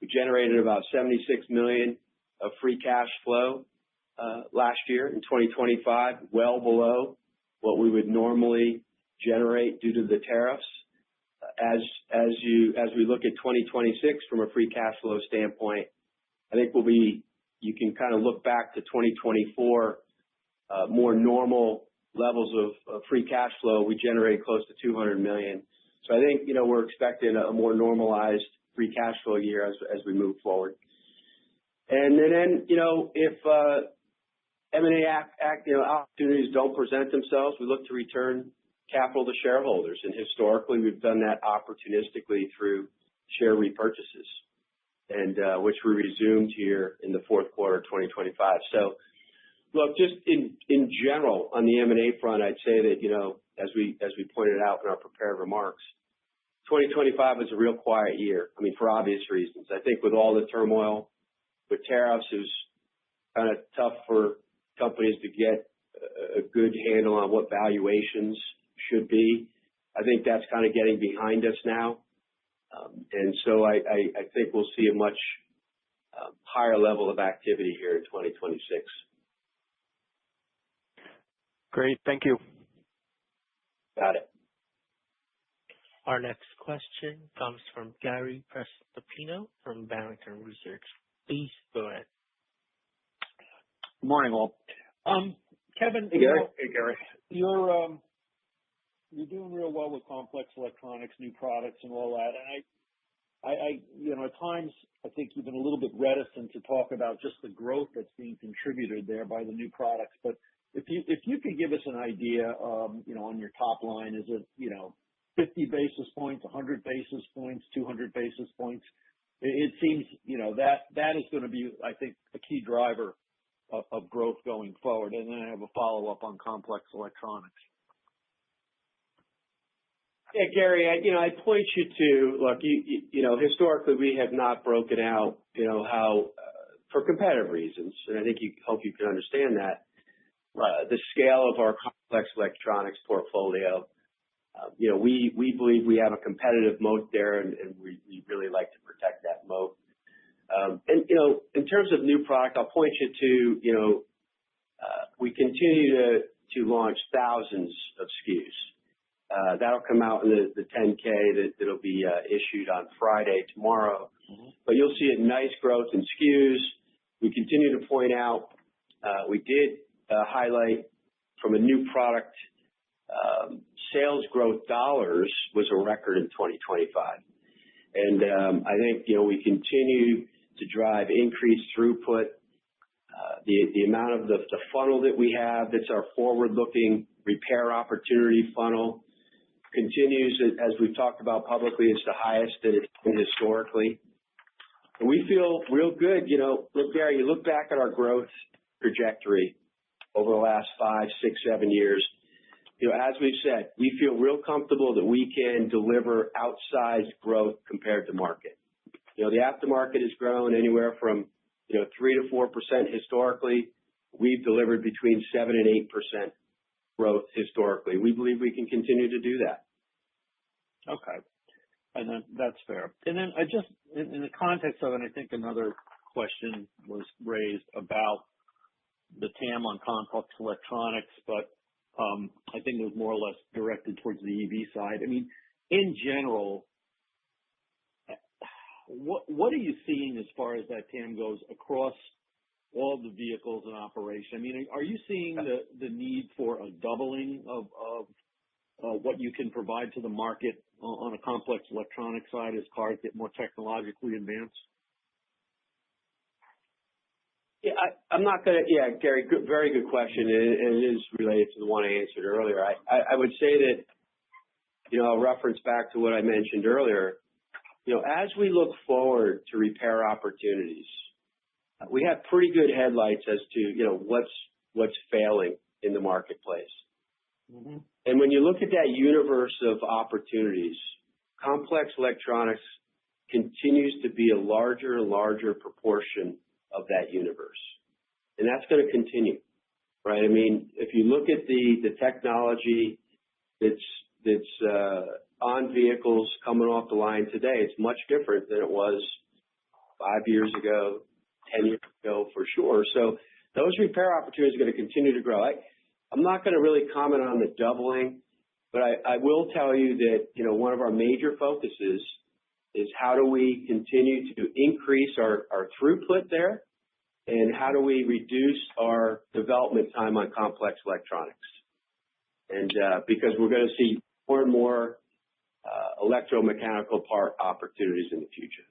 We generated about $76 million of free cash flow last year in 2025, well below what we would normally generate due to the tariffs. As we look at 2026 from a free cash flow standpoint, I think you can kind of look back to 2024, more normal levels of free cash flow. We generated close to $200 million. So I think, we're expecting a more normalized free cash flow year as we move forward. And then, if M&A opportunities don't present themselves, we look to return capital to shareholders. And historically, we've done that opportunistically through share repurchases, and which we resumed here in the fourth quarter of 2025. So, look, just in general on the M&A front, I'd say that as we pointed out in our prepared remarks, 2025 was a real quiet year. I mean, for obvious reasons. I think with all the turmoil with tariffs, it was kind of tough for companies to get a good handle on what valuations should be. I think that's kind of getting behind us now. And so I think we'll see a much higher level of activity here in 2026. Great. Thank you. Got it. Our next question comes from Gary Prestopino from Barrington Research. Please go ahead. Good morning, all. Kevin. Hey, Gary. Hey, Gary. You're doing real well with complex electronics, new products, and all that. And at times, I think you've been a little bit reticent to talk about just the growth that's being contributed there by the new products. But if you could give us an idea, on your top line, is it 50 basis points, 100 basis points, 200 basis points? It seems that is going to be, I think, a key driver of growth going forward. And then I have a follow-up on complex electronics. Yeah, Gary, I'd point you to, look, historically we have not broken out, how, for competitive reasons, and I think hope you can understand that, the scale of our complex electronics portfolio. We believe we have a competitive moat there, and we really like to protect that moat. And, in terms of new product, I'll point you to, we continue to launch thousands of SKUs. That'll come out in the 10K that'll be issued on Friday, tomorrow. Mm-hmm. But you'll see a nice growth in SKUs. We continue to point out, we did highlight from a new product, sales growth dollars was a record in 2025. And I think, we continue to drive increased throughput. The amount of the funnel that we have, that's our forward-looking repair opportunity funnel, continues, as we've talked about publicly, it's the highest that it's been historically. And we feel real good. Look, Gary, you look back at our growth trajectory over the last 5, 6, 7 years. As we've said, we feel real comfortable that we can deliver outsized growth compared to market. The aftermarket has grown anywhere from 3 to 4% historically. We've delivered between 7 and 8% growth historically. We believe we can continue to do that. Okay. And then that's fair. And then I just, in the context of it, I think another question was raised about the TAM on complex electronics, but I think it was more or less directed towards the EV side. I mean, in general, what are you seeing as far as that TAM goes across all the vehicles in operation? I mean, are you seeing the need for a doubling of what you can provide to the market on a complex electronic side as cars get more technologically advanced? Yeah, I'm not going to, Gary, very good question. And it is related to the one I answered earlier. I would say that, I'll reference back to what I mentioned earlier. As we look forward to repair opportunities, we have pretty good headlights as to, what's failing in the marketplace. Mm-hmm. And when you look at that universe of opportunities, complex electronics continues to be a larger and larger proportion of that universe. And that's going to continue, right? I mean, if you look at the technology that's on vehicles coming off the line today, it's much different than it was 5 years ago, 10 years ago for sure. So those repair opportunities are going to continue to grow. I'm not going to really comment on the doubling, but I will tell you that, one of our major focuses is how do we continue to increase our throughput there, and how do we reduce our development time on complex electronics? And because we're going to see more and more electromechanical part opportunities in the future.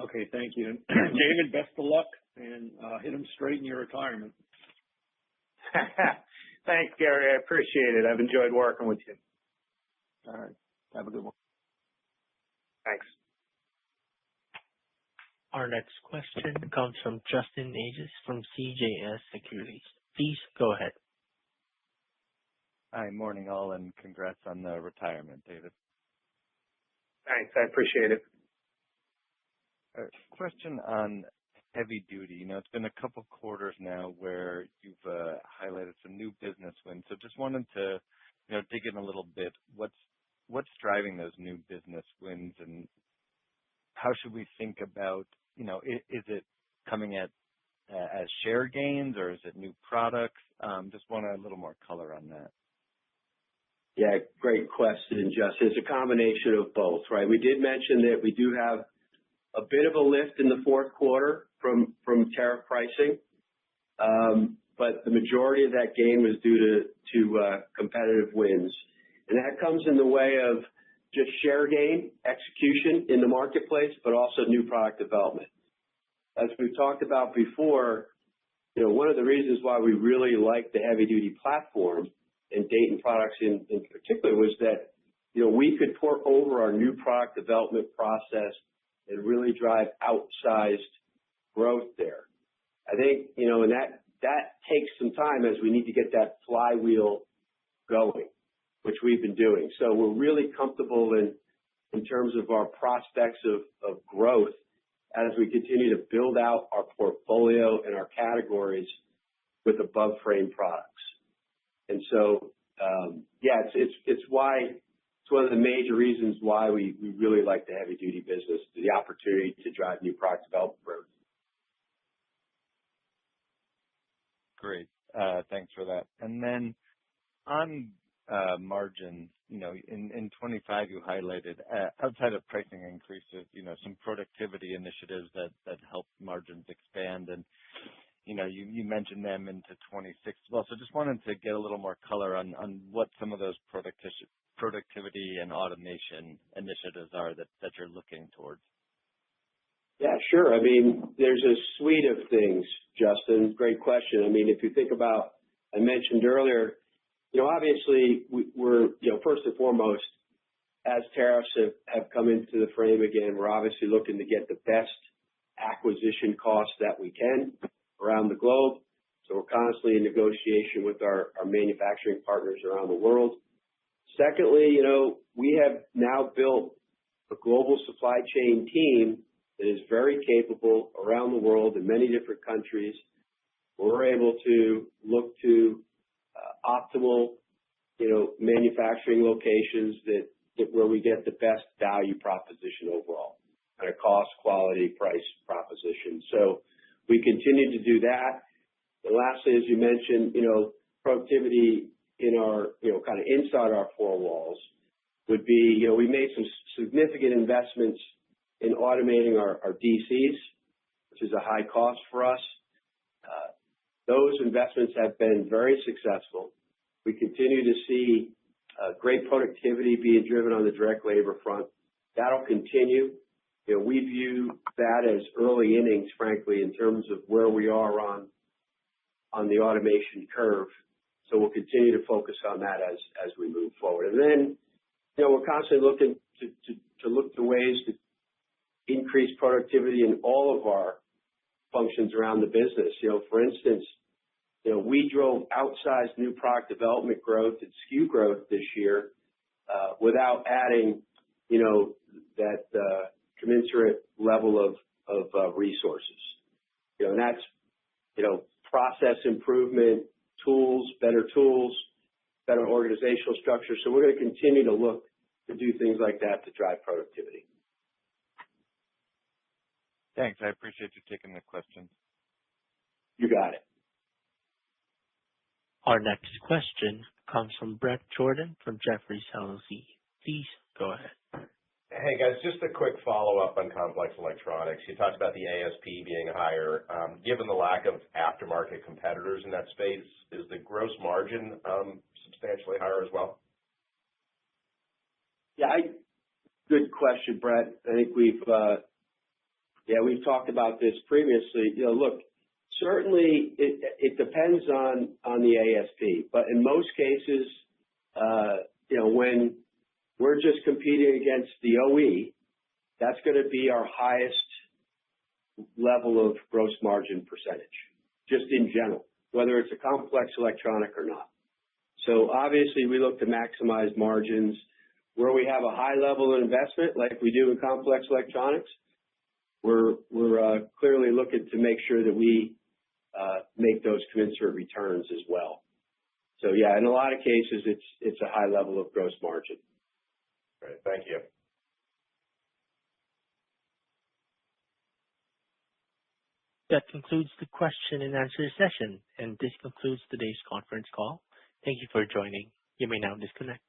Okay, thank you. David, best of luck, and hit them straight in your retirement. Thanks, Gary. I appreciate it. I've enjoyed working with you. All right. Have a good one. Thanks. Our next question comes from Justin Ages from CJS Securities. Please go ahead. Hi, morning all, and congrats on the retirement, David. Thanks. I appreciate it. Question on heavy duty. It's been a couple quarters now where you've highlighted some new business wins. So just wanted to, dig in a little bit. What's driving those new business wins, and how should we think about, is it coming as share gains, or is it new products? Just want a little more color on that. Yeah, great question, Justin. It's a combination of both, right? We did mention that we do have a bit of a lift in the fourth quarter from tariff pricing, but the majority of that gain was due to competitive wins. And that comes in the way of just share gain, execution in the marketplace, but also new product development. As we've talked about before, one of the reasons why we really like the heavy-duty platform and Dayton products in particular was that, we could port over our new product development process and really drive outsized growth there. I think, and that takes some time as we need to get that flywheel going, which we've been doing. So we're really comfortable in terms of our prospects of growth as we continue to build out our portfolio and our categories with above frame products. And so, it's one of the major reasons why we really like the heavy duty business, the opportunity to drive new product development growth. Great. Thanks for that. And then on margin, in 25 you highlighted outside of pricing increases, some productivity initiatives that help margins expand, and you mentioned them into 26 as well. So just wanted to get a little more color on what some of those productivity and automation initiatives are that you're looking towards. Yeah, sure. I mean, there's a suite of things, Justin. Great question. I mean, if you think about, I mentioned earlier, obviously we're, first and foremost, as tariffs have come into the frame again, we're obviously looking to get the best acquisition costs that we can around the globe. So we're constantly in negotiation with our manufacturing partners around the world. Secondly, we have now built a global supply chain team that is very capable around the world in many different countries. We're able to look to optimal, manufacturing locations that where we get the best value proposition overall, kind of cost, quality, price proposition. So we continue to do that. And lastly, as you mentioned, productivity in our, kind of inside our four walls would be, we made some significant investments in automating our DCs, which is a high cost for us. Those investments have been very successful. We continue to see great productivity being driven on the direct labor front. That'll continue. We view that as early innings, frankly, in terms of where we are on the automation curve. So we'll continue to focus on that as we move forward. And then, we're constantly looking to look to ways to increase productivity in all of our functions around the business. For instance, we drove outsized new product development growth and SKU growth this year without adding, that commensurate level of resources. And that's, process improvement, tools, better organizational structure. So we're going to continue to look to do things like that to drive productivity. Thanks. I appreciate you taking the question. You got it. Our next question comes from Bret Jordan from Jefferies LLC. Please go ahead. Hey, guys, just a quick follow-up on complex electronics. You talked about the ASP being higher. Given the lack of aftermarket competitors in that space, is the gross margin substantially higher as well? Yeah, good question, Brett. I think we've talked about this previously. Look, certainly it depends on the ASP, but in most cases, when we're just competing against the OE, that's going to be our highest level of gross margin percentage, just in general, whether it's a complex electronic or not. So obviously, we look to maximize margins where we have a high level of investment, like we do in complex electronics. We're clearly looking to make sure that we make those commensurate returns as well. So yeah, in a lot of cases, it's a high level of gross margin. Great. Thank you. That concludes the question and answer session, and this concludes today's conference call. Thank you for joining. You may now disconnect.